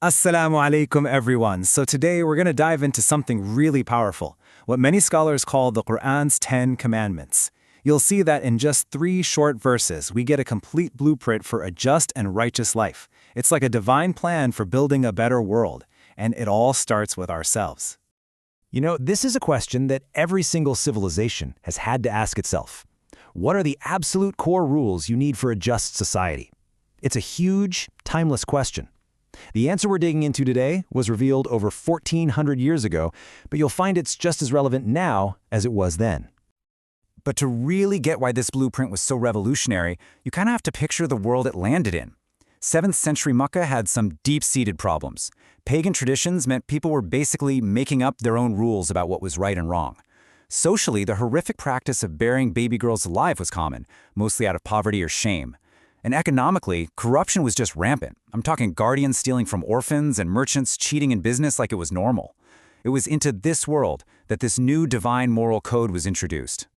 Assalamu alaikum, everyone. So today we're going to dive into something really powerful, what many scholars call the Qur'an's 10 commandments. You'll see that in just 3 short verses, we get a complete blueprint for a just and righteous life. It's like a divine plan for building a better world, and it all starts with ourselves. This is a question that every single civilization has had to ask itself. What are the absolute core rules you need for a just society? It's a huge, timeless question. The answer we're digging into today was revealed over 1,400 years ago, but you'll find it's just as relevant now as it was then. But to really get why this blueprint was so revolutionary, you kind of have to picture the world it landed in. 7th century Mecca had some deep-seated problems. Pagan traditions meant people were basically making up their own rules about what was right and wrong. Socially, the horrific practice of burying baby girls alive was common, mostly out of poverty or shame. And economically, corruption was just rampant. I'm talking guardians stealing from orphans and merchants cheating in business like it was normal. It was into this world that this new divine moral code was introduced.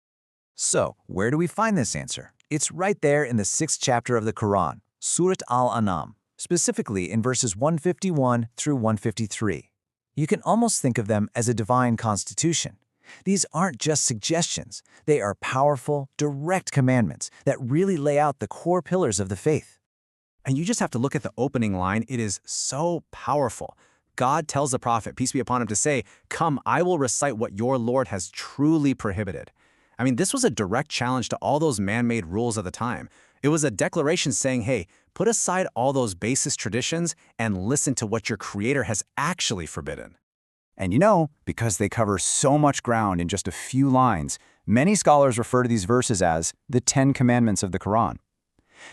So, where do we find this answer? It's right there in the 6th chapter of the Quran, Surah Al-Anʿām, specifically in verses 151 through 153. You can almost think of them as a divine constitution. These aren't just suggestions. They are powerful, direct commandments that really lay out the core pillars of the faith. And you just have to look at the opening line. It is so powerful. God tells the prophet, peace be upon him, to say, "Come, I will recite what your Lord has truly prohibited." I mean, this was a direct challenge to all those man-made rules of the time. It was a declaration saying, hey, put aside all those basest traditions and listen to what your Creator has actually forbidden. And because they cover so much ground in just a few lines, many scholars refer to these verses as the 10 Commandments of the Quran.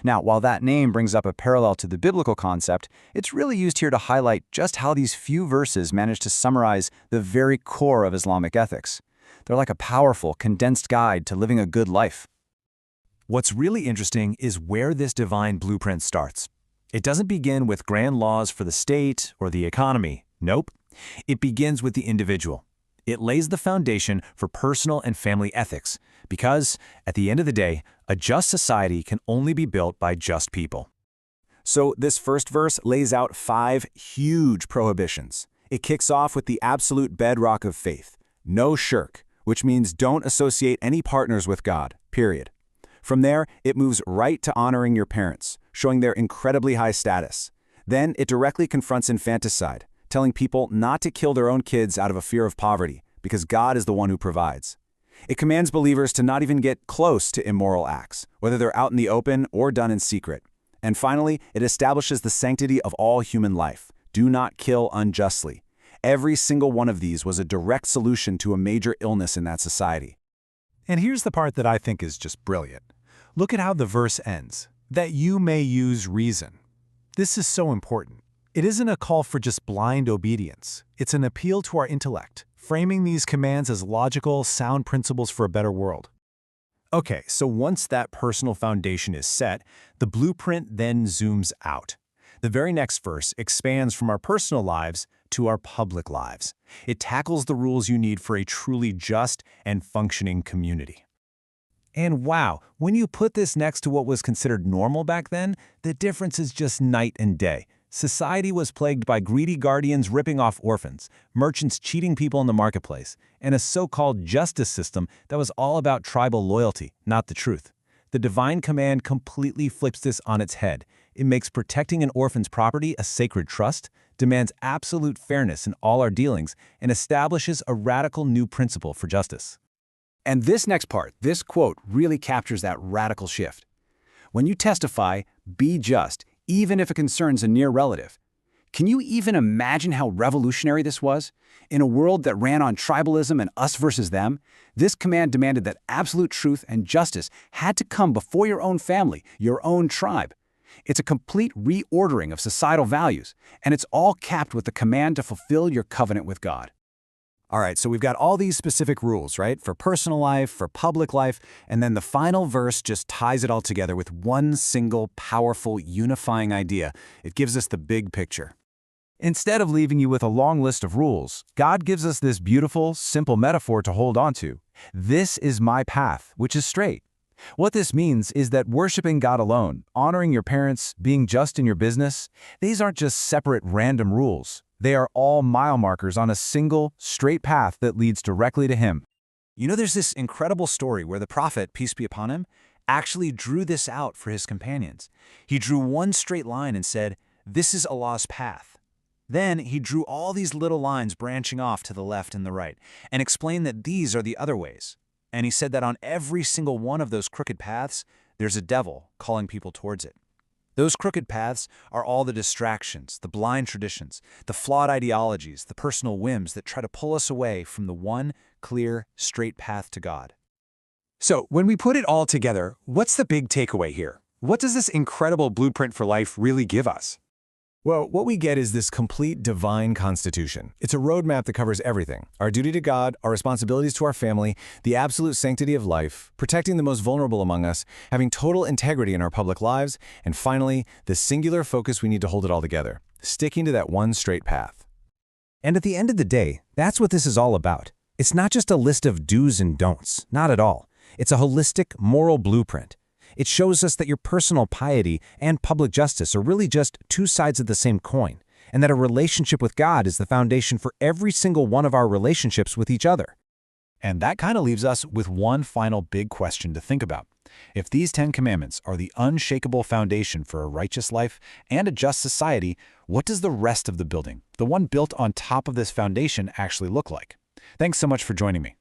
Now, while that name brings up a parallel to the biblical concept, it's really used here to highlight just how these few verses manage to summarize the very core of Islamic ethics. They're like a powerful, condensed guide to living a good life. What's really interesting is where this divine blueprint starts. It doesn't begin with grand laws for the state or the economy. Nope. It begins with the individual. It lays the foundation for personal and family ethics, because, at the end of the day, a just society can only be built by just people. So this first verse lays out 5 huge prohibitions. It kicks off with the absolute bedrock of faith, no shirk, which means don't associate any partners with God, period. From there, it moves right to honoring your parents, showing their incredibly high status. Then it directly confronts infanticide, telling people not to kill their own kids out of a fear of poverty, because God is the one who provides. It commands believers to not even get close to immoral acts, whether they're out in the open or done in secret. And finally, it establishes the sanctity of all human life. Do not kill unjustly. Every single one of these was a direct solution to a major illness in that society. And here's the part that I think is just brilliant. Look at how the verse ends, that you may use reason. This is so important. It isn't a call for just blind obedience. It's an appeal to our intellect, framing these commands as logical, sound principles for a better world. Okay, so once that personal foundation is set, the blueprint then zooms out. The very next verse expands from our personal lives to our public lives. It tackles the rules you need for a truly just and functioning community. And wow, when you put this next to what was considered normal back then, the difference is just night and day. Society was plagued by greedy guardians ripping off orphans, merchants cheating people in the marketplace, and a so-called justice system that was all about tribal loyalty, not the truth. The divine command completely flips this on its head. It makes protecting an orphan's property a sacred trust, demands absolute fairness in all our dealings, and establishes a radical new principle for justice. And this next part, this quote, really captures that radical shift. When you testify, be just, even if it concerns a near relative. Can you even imagine how revolutionary this was? In a world that ran on tribalism and us versus them, this command demanded that absolute truth and justice had to come before your own family, your own tribe. It's a complete reordering of societal values, and it's all capped with the command to fulfill your covenant with God. All right, so we've got all these specific rules, right? For personal life, for public life, and then the final verse just ties it all together with one single, powerful, unifying idea. It gives us the big picture. Instead of leaving you with a long list of rules, God gives us this beautiful, simple metaphor to hold on to. This is my path, which is straight. What this means is that worshiping God alone, honoring your parents, being just in your business, these aren't just separate random rules. They are all mile markers on a single, straight path that leads directly to Him. You know, there's this incredible story where the prophet, peace be upon him, actually drew this out for his companions. He drew one straight line and said, "This is Allah's path." Then he drew all these little lines branching off to the left and the right, and explained that these are the other ways. And he said that on every single one of those crooked paths, there's a devil calling people towards it. Those crooked paths are all the distractions, the blind traditions, the flawed ideologies, the personal whims that try to pull us away from the one clear, straight path to God. So, when we put it all together, what's the big takeaway here? What does this incredible blueprint for life really give us? Well, what we get is this complete divine constitution. It's a roadmap that covers everything: our duty to God, our responsibilities to our family, the absolute sanctity of life, protecting the most vulnerable among us, having total integrity in our public lives, and finally, the singular focus we need to hold it all together, sticking to that one straight path. And at the end of the day, that's what this is all about. It's not just a list of do's and don'ts, not at all. It's a holistic, moral blueprint. It shows us that your personal piety and public justice are really just two sides of the same coin, and that a relationship with God is the foundation for every single one of our relationships with each other. And that kind of leaves us with one final big question to think about. If these 10 commandments are the unshakable foundation for a righteous life and a just society, what does the rest of the building, the one built on top of this foundation, actually look like? Thanks so much for joining me.